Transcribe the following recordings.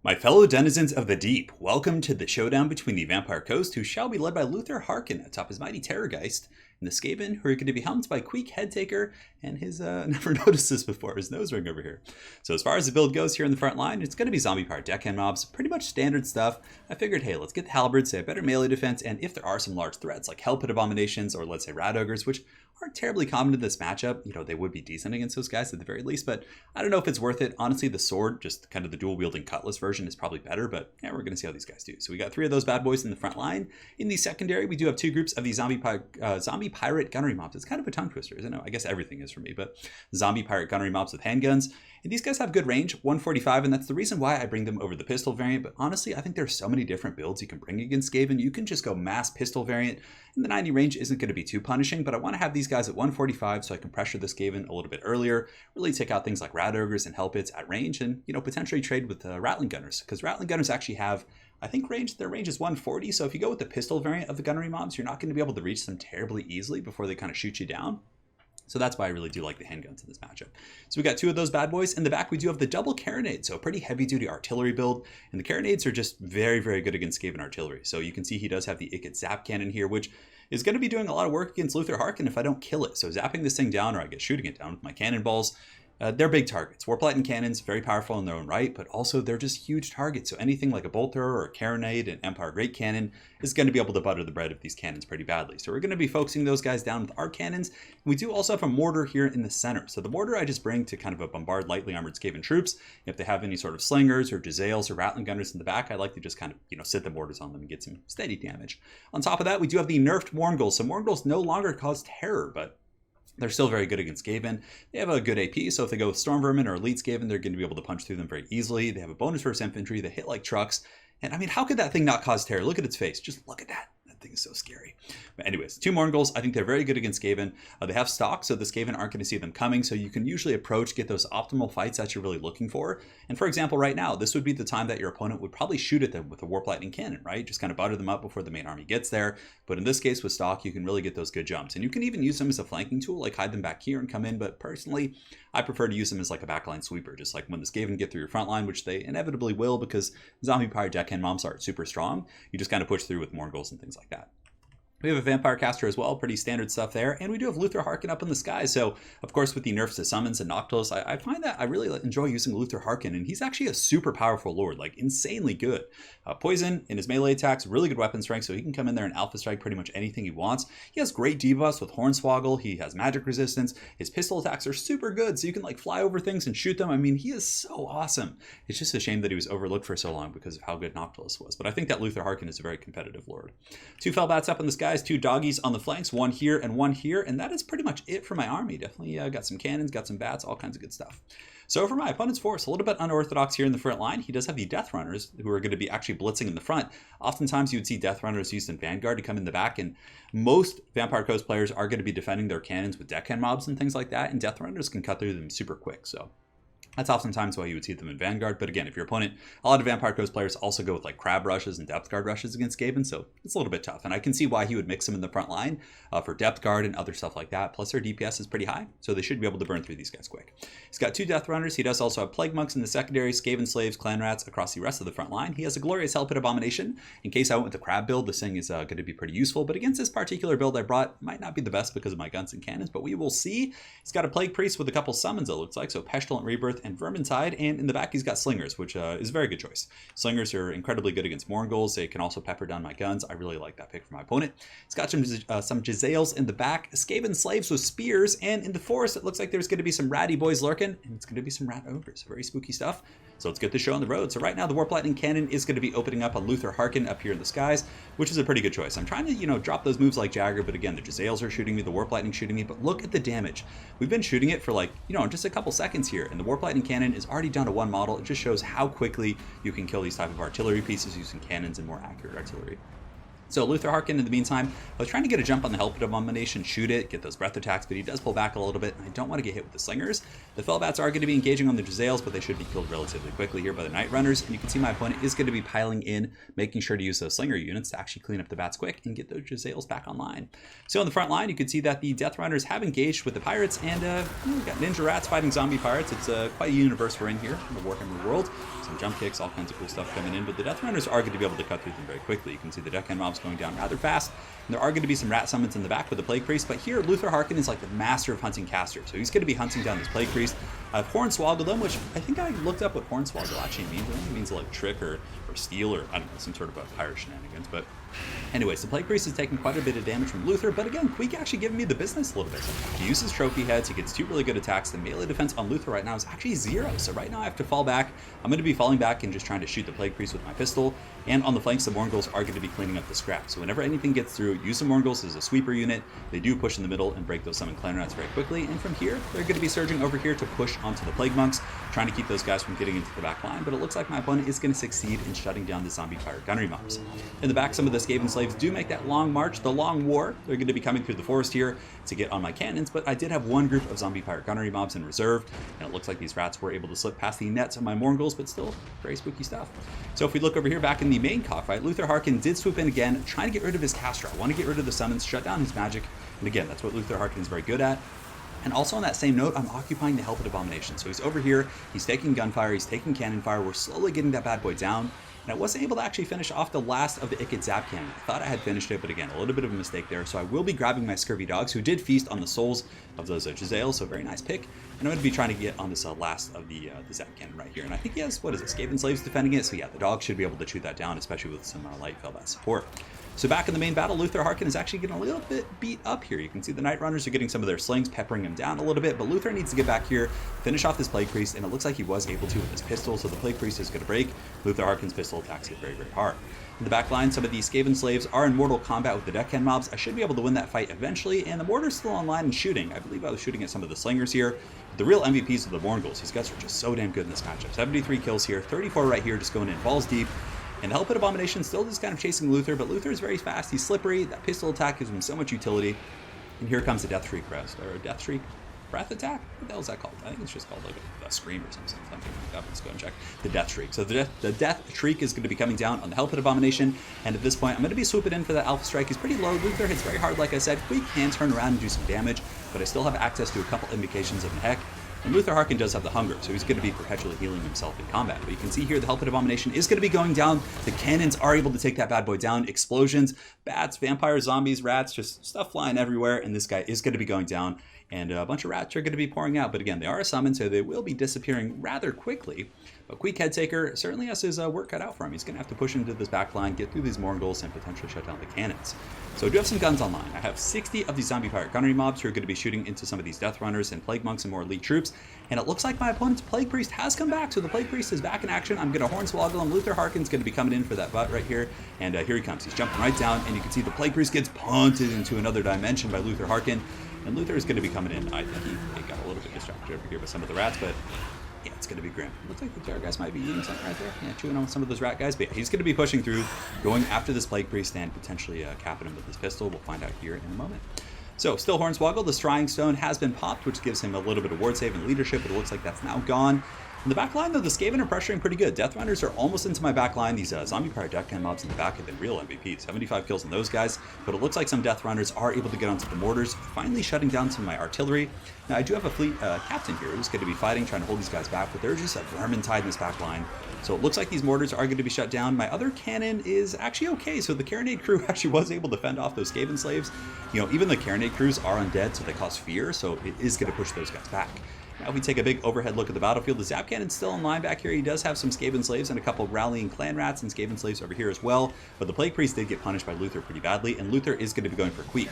My fellow denizens of the deep, welcome to the showdown between the Vampire Coast, who shall be led by Luthor Harkon atop his mighty Terrorgeist, and the Skaven, who are going to be helmed by Queek Headtaker and his, never noticed this before, his nose ring over here. So as far as the build goes here in the front line, it's going to be Zombie Pirate Deckhand mobs, pretty much standard stuff. I figured, hey, let's get the Halberds, say a better melee defense, and if there are some large threats like Hell Pit Abominations or let's say Rat Ogres, which aren't terribly common in this matchup. You know, they would be decent against those guys at the very least, but I don't know if it's worth it. Honestly, the sword, just kind of the dual wielding cutlass version, is probably better, but yeah, we're going to see how these guys do. So we got 3 of those bad boys in the front line. In the secondary, we do have 2 groups of the Zombie Pirate Gunnery mobs. It's kind of a tongue twister, isn't it? I guess everything is for me, but Zombie Pirate Gunnery mobs with handguns. And these guys have good range, 145, and that's the reason why I bring them over the pistol variant. But honestly, I think there's so many different builds you can bring against Skaven. You can just go mass pistol variant, and the 90 range isn't going to be too punishing, but I want to have these guys at 145 so I can pressure the Skaven a little bit earlier, really take out things like Rat Ogres and Hell Pits at range, and, you know, potentially trade with Rattling Gunners, because Rattling Gunners actually have, I think, their range is 140, so if you go with the pistol variant of the gunnery mobs, you're not going to be able to reach them terribly easily before they kind of shoot you down. So that's why I really do like the handguns in this matchup. So we got 2 of those bad boys. In the back, we do have the double carronade, so a pretty heavy-duty artillery build. And the carronades are just very, very good against Skaven artillery. So you can see he does have the Ikit Zap Cannon here, which is going to be doing a lot of work against Luthor Harkon if I don't kill it. So zapping this thing down, or I guess shooting it down with my cannonballs, they're big targets. Warp-Lightning cannons, very powerful in their own right, but also they're just huge targets. So anything like a bolt thrower or a carronade and Empire Great Cannon is going to be able to butter the bread of these cannons pretty badly. So we're going to be focusing those guys down with our cannons. And we do also have a mortar here in the center. So the mortar I just bring to kind of bombard lightly armored Skaven troops. If they have any sort of slingers or Jezzails or Rattling Gunners in the back, I like to just kind of, you know, sit the mortars on them and get some steady damage. On top of that, we do have the nerfed Mourngulls. So Mourngulls no longer cause terror, but they're still very good against Skaven. They have a good AP, so if they go with Storm Vermin or Elite Skaven, they're going to be able to punch through them very easily. They have a bonus versus infantry. They hit like trucks. And I mean, how could that thing not cause terror? Look at its face. Just look at that. That thing is so scary. But anyways, 2 Mourngulls. I think they're very good against Skaven. They have stock, so the Skaven aren't going to see them coming, so you can usually approach, get those optimal fights that you're really looking for. And for example, right now, this would be the time that your opponent would probably shoot at them with a Warp Lightning Cannon, right? Just kind of butter them up before the main army gets there. But in this case, with stock, you can really get those good jumps. And you can even use them as a flanking tool, like hide them back here and come in. But personally, I prefer to use them as like a backline sweeper, just like when the Skaven get through your front line, which they inevitably will because Zombie Pirate Deckhand mobs are super strong. You just kind of push through with Mourngulls and things like that. We have a Vampire Caster as well, pretty standard stuff there. And we do have Luthor Harkon up in the sky. So, of course, with the nerfs to summons and Noctilus, I find that I really enjoy using Luthor Harkon. And he's actually a super powerful lord, like insanely good. Poison in his melee attacks, really good weapon strength, so he can come in there and alpha strike pretty much anything he wants. He has great debuffs with Hornswoggle. He has magic resistance. His pistol attacks are super good, so you can like fly over things and shoot them. I mean, he is so awesome. It's just a shame that he was overlooked for so long because of how good Noctilus was. But I think that Luthor Harkon is a very competitive lord. 2 Fellbats up in the skies, 2 doggies on the flanks, 1 here and 1 here, and that is pretty much it for my army. Definitely got some cannons, got some bats, all kinds of good stuff. So for my opponent's force, a little bit unorthodox here in the front line. He does have the Death Runners, who are going to be actually blitzing in the front. Oftentimes you would see Death Runners used in Vanguard to come in the back, and most Vampire Coast players are going to be defending their cannons with Deckhand mobs and things like that, and Death Runners can cut through them super quick. So that's oftentimes why you would see them in Vanguard. But again, if your opponent, a lot of Vampire Coast players also go with like Crab Rushes and Depth Guard Rushes against Skaven, so it's a little bit tough. And I can see why he would mix them in the front line for Depth Guard and other stuff like that. Plus their DPS is pretty high, so they should be able to burn through these guys quick. He's got 2 Death Runners. He does also have Plague Monks in the secondary, Skaven Slaves, Clan Rats across the rest of the front line. He has a Glorious Hell Pit Abomination. In case I went with the Crab build, this thing is going to be pretty useful. But against this particular build I brought, might not be the best because of my guns and cannons, but we will see. He's got a Plague Priest with a couple summons, it looks like, so Pestilent Rebirth and Vermintide. And in the back, he's got Slingers, which is a very good choice. Slingers are incredibly good against Mourngulls. They can also pepper down my guns. I really like that pick for my opponent. He's got some Jezzails in the back, Skaven Slaves with Spears, and in the forest, it looks like there's going to be some ratty boys lurking, and it's going to be some Rat Ogres. Very spooky stuff. So let's get the show on the road. So right now, the Warp Lightning Cannon is going to be opening up on Luthor Harkon up here in the skies, which is a pretty good choice. I'm trying to, you know, drop those moves like Jagger, but again, the Jezzails are shooting me, the Warp Lightning shooting me, but look at the damage. We've been shooting it for like, you know, just a couple seconds here, and the Warp Lightning Cannon is already down to 1 model. It just shows how quickly you can kill these type of artillery pieces using cannons and more accurate artillery. So Luthor Harkon, in the meantime, I was trying to get a jump on the Helped Abomination, shoot it, get those breath attacks, but he does pull back a little bit, and I don't want to get hit with the Slingers. The Fellbats are going to be engaging on the Jezzails, but they should be killed relatively quickly here by the Night Runners, and you can see my opponent is going to be piling in, making sure to use those Slinger units to actually clean up the Bats quick and get those Jezzails back online. So on the front line, you can see that the Death Runners have engaged with the Pirates, and we've got Ninja Rats fighting Zombie Pirates. It's quite a universe we're in here in the Warhammer world. Some jump kicks, all kinds of cool stuff coming in, but the Death Runners are going to be able to cut through them very quickly. You can see the Deckhand mobs going down rather fast, and there are going to be some rat summons in the back with the Plague Priest, but here Luthor Harkon is like the master of hunting caster, so he's going to be hunting down this Plague Priest. I've Hornswoggled him, which I think I looked up what Hornswoggle actually means. I think it means like trick or steal, or I don't know, some sort of a pirate shenanigans, but anyways, the Plague Priest is taking quite a bit of damage from Luthor, but again, Queek actually giving me the business a little bit. He uses trophy heads, he gets 2 really good attacks. The melee defense on Luthor right now is actually 0, so right now I have to fall back. I'm going to be falling back and just trying to shoot the Plague Priest with my pistol, and on the flanks, the Morgulls are going to be cleaning up the scrap. So whenever anything gets through, use the Morgulls as a sweeper unit. They do push in the middle and break those Summon Clan Rats very quickly, and from here, they're going to be surging over here to push onto the Plague Monks, trying to keep those guys from getting into the back line, but it looks like my opponent is going to succeed in shutting down the Zombie Pirate Gunnery mobs. In the back, some of the Skaven slaves do make that long march, the long war. They're going to be coming through the forest here to get on my cannons, but I did have one group of Zombie Pirate Gunnery mobs in reserve, and it looks like these rats were able to slip past the nets of my Morgulls, but still very spooky stuff. So if we look over here back in the main cockfight, Luthor Harkon did swoop in again, trying to get rid of his caster. I want to get rid of the summons, shut down his magic, and again, that's what Luthor Harkon is very good at. And also on that same note, I'm occupying the Helped Abomination. So he's over here, he's taking gunfire, he's taking cannon fire, we're slowly getting that bad boy down. And I wasn't able to actually finish off the last of the Ikit Zap cannon. I thought I had finished it, but again, a little bit of a mistake there. So I will be grabbing my Scurvy Dogs, who did feast on the souls of those Jezzails, so very nice pick. And I'm going to be trying to get on this last of the Zap cannon right here. And I think he has, what is it, Skaven slaves defending it? So yeah, the dogs should be able to shoot that down, especially with some light Fellbat support. So back in the main battle, Luthor Harkon is actually getting a little bit beat up here. You can see the Night Runners are getting some of their slings, peppering him down a little bit, but Luthor needs to get back here, finish off this Plague Priest, and it looks like he was able to with his pistol, so the Plague Priest is going to break. Luthor Harkon's pistol attacks it very, very hard. In the back line, some of these Skaven slaves are in mortal combat with the Deckhand mobs. I should be able to win that fight eventually, and the Mortar's still online and shooting. I believe I was shooting at some of the Slingers here. The real MVPs of the Morgulls. These guys are just so damn good in this matchup. 73 kills here, 34 right here, just going in balls deep. And the Helped Abomination still just kind of chasing Luthor, but Luthor is very fast, he's slippery, that pistol attack gives him so much utility. And here comes the Death Shriek Crest, or Death Shriek Breath Attack? What the hell is that called? I think it's just called like a scream or something like that. Let's go and check. The Death Shriek. So the Death Shriek is going to be coming down on the Helped Abomination, and at this point I'm going to be swooping in for that Alpha Strike. He's pretty low, Luthor hits very hard like I said, Queek can turn around and do some damage, but I still have access to a couple indications of an heck. And Luthor Harkon does have the hunger, so he's going to be perpetually healing himself in combat. But you can see here the Helped Abomination is going to be going down. The cannons are able to take that bad boy down. Explosions, bats, vampires, zombies, rats, just stuff flying everywhere. And this guy is going to be going down. And a bunch of rats are going to be pouring out. But again, they are a summon, so they will be disappearing rather quickly. But Queek Headtaker certainly has his work cut out for him. He's going to have to push into this back line, get through these Morgulls, and potentially shut down the cannons. So I do have some guns online. I have 60 of these Zombie Pirate Gunnery mobs who are going to be shooting into some of these Death Runners and Plague Monks and more elite troops. And it looks like my opponent's Plague Priest has come back. So the Plague Priest is back in action. I'm going to Hornswoggle him. Luthor Harkon's going to be coming in for that butt right here. And here he comes. He's jumping right down. And you can see the Plague Priest gets punted into another dimension by Luthor Harkon. And Luthor is going to be coming in. I think he got a little bit distracted over here by some of the rats, but yeah, it's going to be grim. Looks like the Terror guys might be eating something right there. Yeah, chewing on some of those rat guys. But yeah, he's going to be pushing through, going after this Plague Priest and potentially capping him with his pistol. We'll find out here in a moment. So, still Hornswoggle. The Scrying Stone has been popped, which gives him a little bit of ward save and leadership, but it looks like that's now gone. In the back line, though, the Skaven are pressuring pretty good. Death Runners are almost into my back line. These Zombie Pirate Deckhand mobs in the back have been real MVPs. 75 kills on those guys, but it looks like some Death Runners are able to get onto the mortars, finally shutting down some of my artillery. Now, I do have a fleet captain here who's going to be fighting, trying to hold these guys back, but they're just a vermintide in this back line. So it looks like these mortars are going to be shut down. My other cannon is actually okay. So the Carronade crew actually was able to fend off those Skaven slaves. You know, even the Carronade crews are undead, so they cause fear, so it is going to push those guys back. Now, if we take a big overhead look at the battlefield, the Zap Cannon's still in line back here. He does have some Skaven slaves and a couple rallying clan rats and Skaven slaves over here as well. But the Plague Priest did get punished by Luthor pretty badly, and Luthor is going to be going for Queek.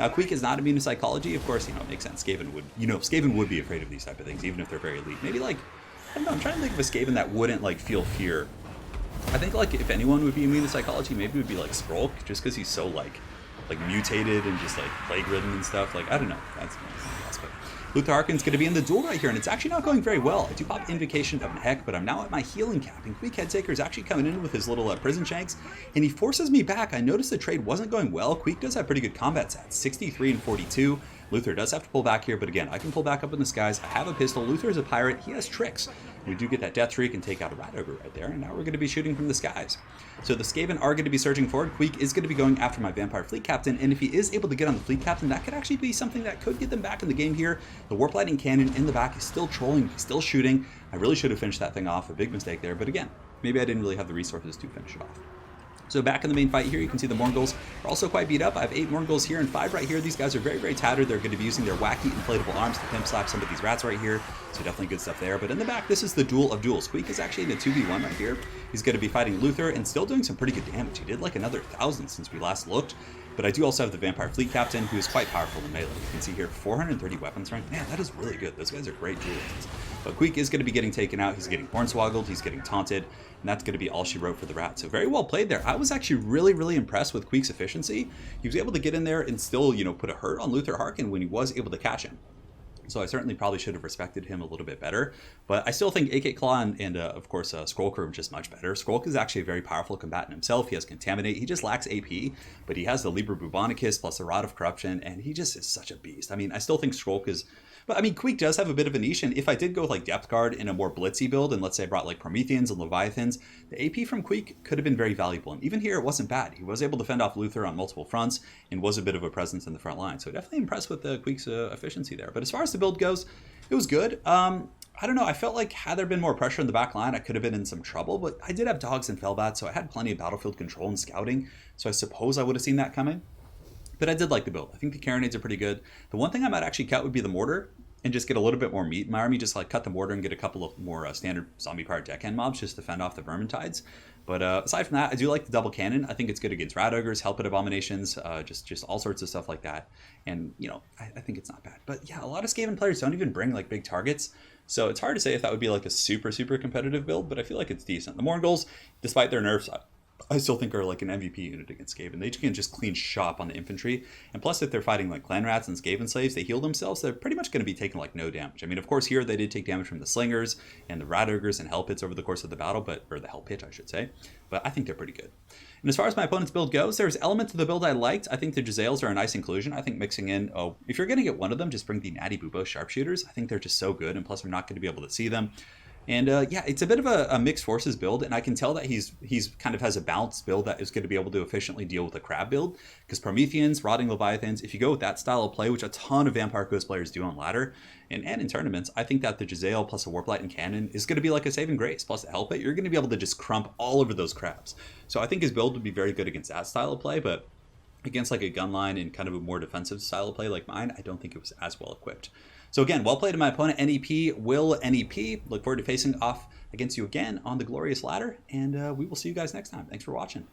Now, Queek is not immune to psychology. Of course, you know, it makes sense. Skaven would be afraid of these type of things, even if they're very elite. Maybe like, I don't know, I'm trying to think of a Skaven that wouldn't like feel fear. I think like if anyone would be immune to psychology, maybe it would be like Skrulk, just because he's so like like mutated and just like plague ridden and stuff. Like, I don't know. That's but Luthor Harkon's going to be in the duel right here, and it's actually not going very well. I do pop Invocation of Heck, but I'm now at my healing cap, and Queek Headtaker is actually coming in with his little prison shanks, and he forces me back. I noticed the trade wasn't going well. Queek does have pretty good combat stats, 63 and 42. Luthor does have to pull back here, but again, I can pull back up in the skies. I have a pistol. Luthor is a pirate. He has tricks. We do get that Death Shriek and take out a Rat Ogre right there, and now we're going to be shooting from the skies. So the Skaven are going to be surging forward. Queek is going to be going after my Vampire Fleet Captain, and if he is able to get on the Fleet Captain, that could actually be something that could get them back in the game here. The Warp Lightning Cannon in the back is still trolling. He's still shooting. I really should have finished that thing off. A big mistake there, but again, maybe I didn't really have the resources to finish it off. So back in the main fight here, you can see the Morghuls are also quite beat up. I have 8 Morghuls here and 5 right here. These guys are very, very tattered. They're going to be using their wacky inflatable arms to pimp slap some of these rats right here. So definitely good stuff there. But in the back, this is the duel of duels. Queek is actually in a 2v1 right here. He's going to be fighting Luthor and still doing some pretty good damage. He did like another 1,000 since we last looked. But I do also have the Vampire Fleet Captain, who is quite powerful in melee. You can see here, 430 weapons rank. Man, that is really good. Those guys are great duelists. But Queek is going to be getting taken out. He's getting hornswoggled. He's getting taunted. And that's going to be all she wrote for the rat. So very well played there. I was actually really, really impressed with Queek's efficiency. He was able to get in there and still, you know, put a hurt on Luthor Harkon when he was able to catch him. So I certainly probably should have respected him a little bit better. But I still think AK Claw and of course, Skrulk are just much better. Skrulk is actually a very powerful combatant himself. He has Contaminate. He just lacks AP, but he has the Liber Bubonicus plus the Rod of Corruption, and he just is such a beast. I mean, I still think Skrulk is... But I mean, Queek does have a bit of a niche, and if I did go with like Depth Guard in a more blitzy build, and let's say I brought like Prometheans and Leviathans, the AP from Queek could have been very valuable. And even here, it wasn't bad. He was able to fend off Luthor on multiple fronts and was a bit of a presence in the front line. So definitely impressed with Queek's efficiency there. But as far as the build goes, it was good. I don't know. I felt like had there been more pressure in the back line, I could have been in some trouble. But I did have dogs and Felbat, so I had plenty of battlefield control and scouting. So I suppose I would have seen that coming. But I did like the build. I think the Carronades are pretty good. The one thing I might actually cut would be the mortar and just get a little bit more meat in my army. Just like cut the mortar and get a couple of more standard zombie pirate deckhand mobs just to fend off the Vermintides. But aside from that, I do like the double cannon. I think it's good against rat ogres, helpet abominations, just all sorts of stuff like that. And you know, I think it's not bad. But yeah, a lot of Skaven players don't even bring like big targets. So it's hard to say if that would be like a super, super competitive build, but I feel like it's decent. The Morghuls, despite their nerfs, I still think are like an MVP unit against Skaven. They can just clean shop on the infantry. And plus, if they're fighting like clan rats and Skaven slaves, they heal themselves. They're pretty much going to be taking like no damage. I mean, of course, here they did take damage from the slingers and the rat ogres and hell pits over the course of the battle, or the hell pit, I should say. But I think they're pretty good. And as far as my opponent's build goes, there's elements of the build I liked. I think the Jezzails are a nice inclusion. I think mixing in, if you're going to get one of them, just bring the Natty Bubo sharpshooters. I think they're just so good, and plus I'm not going to be able to see them. And yeah, it's a bit of a mixed forces build, and I can tell that he's kind of has a balanced build that is going to be able to efficiently deal with a crab build. Because Prometheans, Rotting Leviathans, if you go with that style of play, which a ton of Vampire Coast players do on ladder and in tournaments, I think that the Jezzail plus a Warp Lightning Cannon is going to be like a saving grace. Plus the Hell Pit, you're going to be able to just crump all over those crabs. So I think his build would be very good against that style of play, but against like a gun line and kind of a more defensive style of play like mine, I don't think it was as well equipped. So again, well played to my opponent, NEP, Will NEP. Look forward to facing off against you again on the glorious ladder, and we will see you guys next time. Thanks for watching.